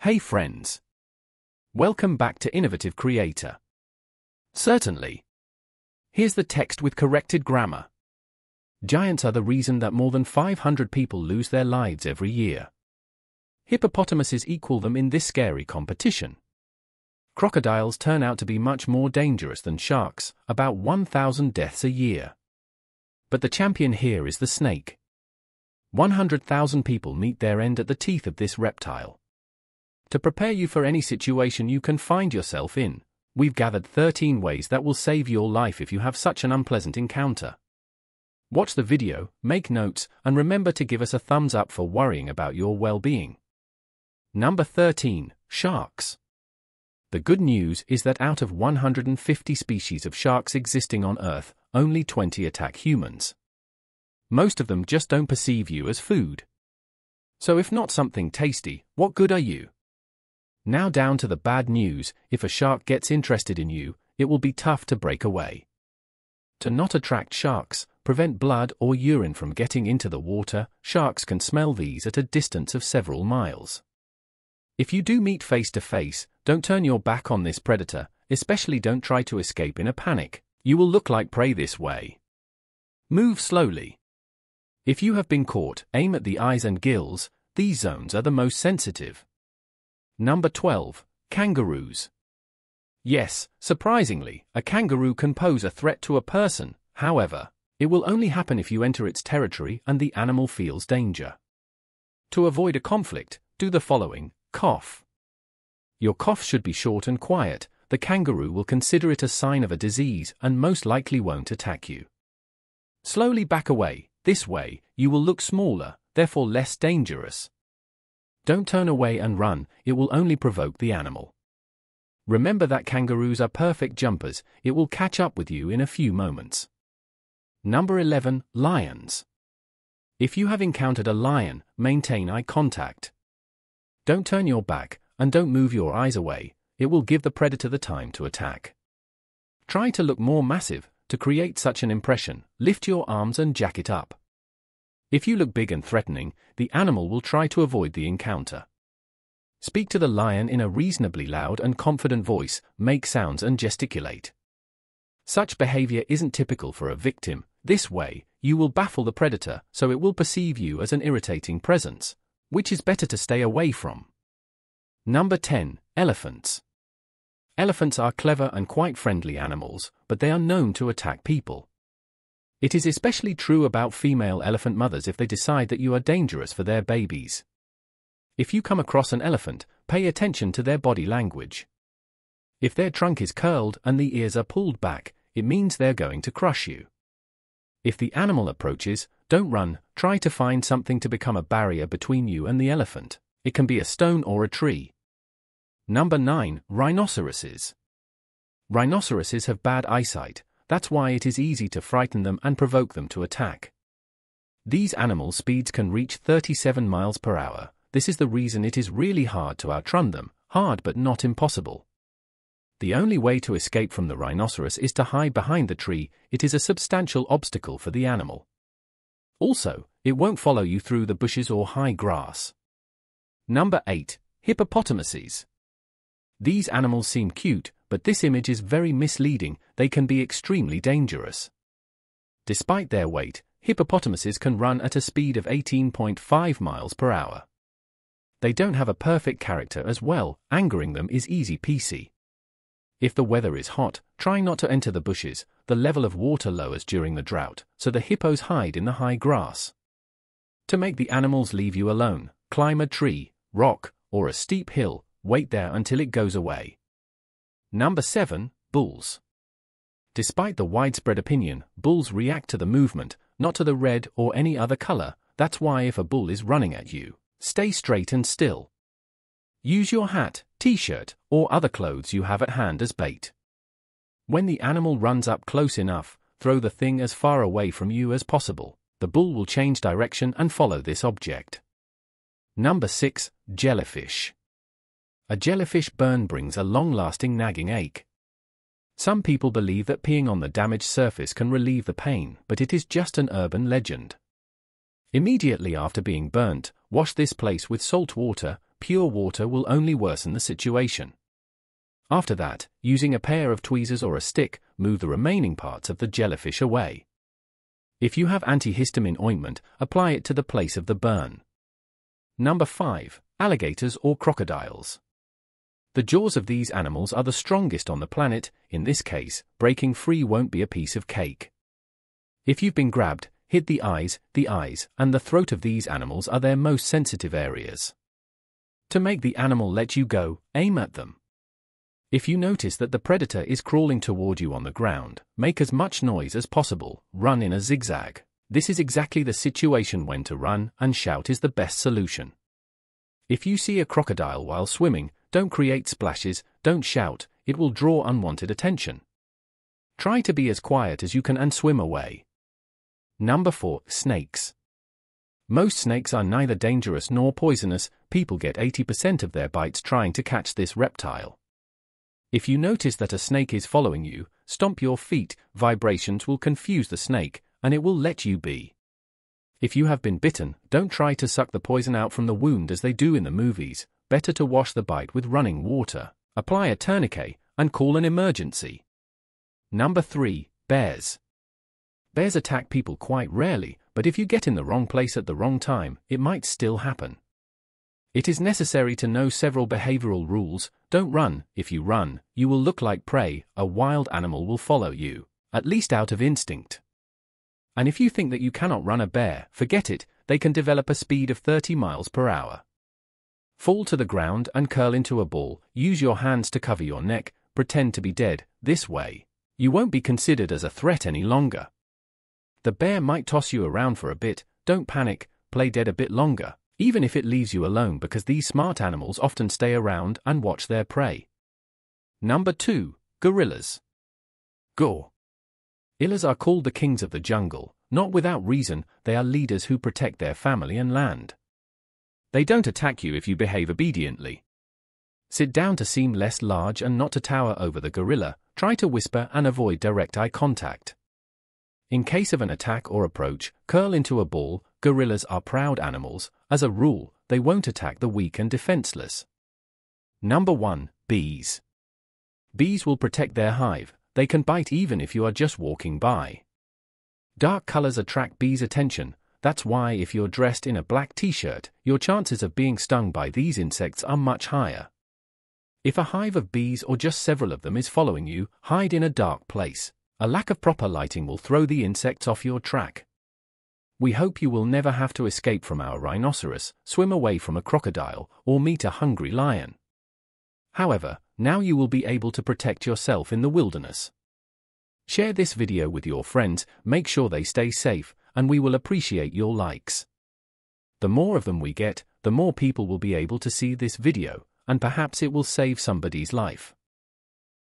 Hey friends! Welcome back to Innovative Creator. Certainly. Here's the text with corrected grammar. Giants are the reason that more than 500 people lose their lives every year. Hippopotamuses equal them in this scary competition. Crocodiles turn out to be much more dangerous than sharks, about 1,000 deaths a year. But the champion here is the snake. 100,000 people meet their end at the teeth of this reptile. To prepare you for any situation you can find yourself in, we've gathered 13 ways that will save your life if you have such an unpleasant encounter. Watch the video, make notes, and remember to give us a thumbs up for worrying about your well-being. Number 13. Sharks. The good news is that out of 150 species of sharks existing on Earth, only 20 attack humans. Most of them just don't perceive you as food. So if not something tasty, what good are you? Now down to the bad news: if a shark gets interested in you, it will be tough to break away. To not attract sharks, prevent blood or urine from getting into the water, sharks can smell these at a distance of several miles. If you do meet face to face, don't turn your back on this predator, especially don't try to escape in a panic. You will look like prey this way. Move slowly. If you have been caught, aim at the eyes and gills. These zones are the most sensitive. Number 12. Kangaroos. Yes, surprisingly, a kangaroo can pose a threat to a person. However, it will only happen if you enter its territory and the animal feels danger. To avoid a conflict, do the following: cough. Your cough should be short and quiet. The kangaroo will consider it a sign of a disease and most likely won't attack you. Slowly back away. This way, you will look smaller, therefore less dangerous. Don't turn away and run, it will only provoke the animal. Remember that kangaroos are perfect jumpers, it will catch up with you in a few moments. Number 11. Lions. If you have encountered a lion, maintain eye contact. Don't turn your back, and don't move your eyes away, it will give the predator the time to attack. Try to look more massive. To create such an impression, lift your arms and jack it up. If you look big and threatening, the animal will try to avoid the encounter. Speak to the lion in a reasonably loud and confident voice, make sounds and gesticulate. Such behavior isn't typical for a victim. This way, you will baffle the predator, so it will perceive you as an irritating presence, which is better to stay away from. Number 10. Elephants. Elephants are clever and quite friendly animals, but they are known to attack people. It is especially true about female elephant mothers if they decide that you are dangerous for their babies. If you come across an elephant, pay attention to their body language. If their trunk is curled and the ears are pulled back, it means they're going to crush you. If the animal approaches, don't run, try to find something to become a barrier between you and the elephant. It can be a stone or a tree. Number 9. Rhinoceroses. Rhinoceroses have bad eyesight. That's why it is easy to frighten them and provoke them to attack. These animal speeds can reach 37 miles per hour. This is the reason it is really hard to outrun them, hard but not impossible. The only way to escape from the rhinoceros is to hide behind the tree. It is a substantial obstacle for the animal. Also, it won't follow you through the bushes or high grass. Number 8. Hippopotamuses. These animals seem cute, but this image is very misleading. They can be extremely dangerous. Despite their weight, hippopotamuses can run at a speed of 18.5 miles per hour. They don't have a perfect character as well, angering them is easy peasy. If the weather is hot, try not to enter the bushes. The level of water lowers during the drought, so the hippos hide in the high grass. To make the animals leave you alone, climb a tree, rock, or a steep hill, wait there until it goes away. Number 7. Bulls. Despite the widespread opinion, bulls react to the movement, not to the red or any other color. That's why if a bull is running at you, stay straight and still. Use your hat, t-shirt, or other clothes you have at hand as bait. When the animal runs up close enough, throw the thing as far away from you as possible. The bull will change direction and follow this object. Number 6. Jellyfish. A jellyfish burn brings a long-lasting nagging ache. Some people believe that peeing on the damaged surface can relieve the pain, but it is just an urban legend. Immediately after being burnt, wash this place with salt water, pure water will only worsen the situation. After that, using a pair of tweezers or a stick, move the remaining parts of the jellyfish away. If you have antihistamine ointment, apply it to the place of the burn. Number 5. Alligators or crocodiles. The jaws of these animals are the strongest on the planet. In this case, breaking free won't be a piece of cake. If you've been grabbed, hit the eyes, and the throat of these animals are their most sensitive areas. To make the animal let you go, aim at them. If you notice that the predator is crawling toward you on the ground, make as much noise as possible, run in a zigzag. This is exactly the situation when to run, and shout is the best solution. If you see a crocodile while swimming, don't create splashes, don't shout, it will draw unwanted attention. Try to be as quiet as you can and swim away. Number 4. Snakes. Most snakes are neither dangerous nor poisonous. People get 80% of their bites trying to catch this reptile. If you notice that a snake is following you, stomp your feet. Vibrations will confuse the snake, and it will let you be. If you have been bitten, don't try to suck the poison out from the wound as they do in the movies. Better to wash the bite with running water, apply a tourniquet, and call an emergency. Number 3. Bears. Bears attack people quite rarely, but if you get in the wrong place at the wrong time, it might still happen. It is necessary to know several behavioral rules. Don't run. If you run, you will look like prey. A wild animal will follow you, at least out of instinct. And if you think that you cannot run a bear, forget it. They can develop a speed of 30 miles per hour. Fall to the ground and curl into a ball. Use your hands to cover your neck. Pretend to be dead. This way, you won't be considered as a threat any longer. The bear might toss you around for a bit. Don't panic. Play dead a bit longer, even if it leaves you alone, because these smart animals often stay around and watch their prey. Number 2. Gorillas. Gorillas are called the kings of the jungle, not without reason. They are leaders who protect their family and land. They don't attack you if you behave obediently. Sit down to seem less large and not to tower over the gorilla. Try to whisper and avoid direct eye contact. In case of an attack or approach, curl into a ball. Gorillas are proud animals. As a rule, they won't attack the weak and defenseless. Number 1. Bees. Bees will protect their hive. They can bite even if you are just walking by. Dark colors attract bees' attention. That's why if you're dressed in a black t-shirt, your chances of being stung by these insects are much higher. If a hive of bees or just several of them is following you, hide in a dark place. A lack of proper lighting will throw the insects off your track. We hope you will never have to escape from our rhinoceros, swim away from a crocodile, or meet a hungry lion. However, now you will be able to protect yourself in the wilderness. Share this video with your friends, make sure they stay safe, and we will appreciate your likes. The more of them we get, the more people will be able to see this video, and perhaps it will save somebody's life.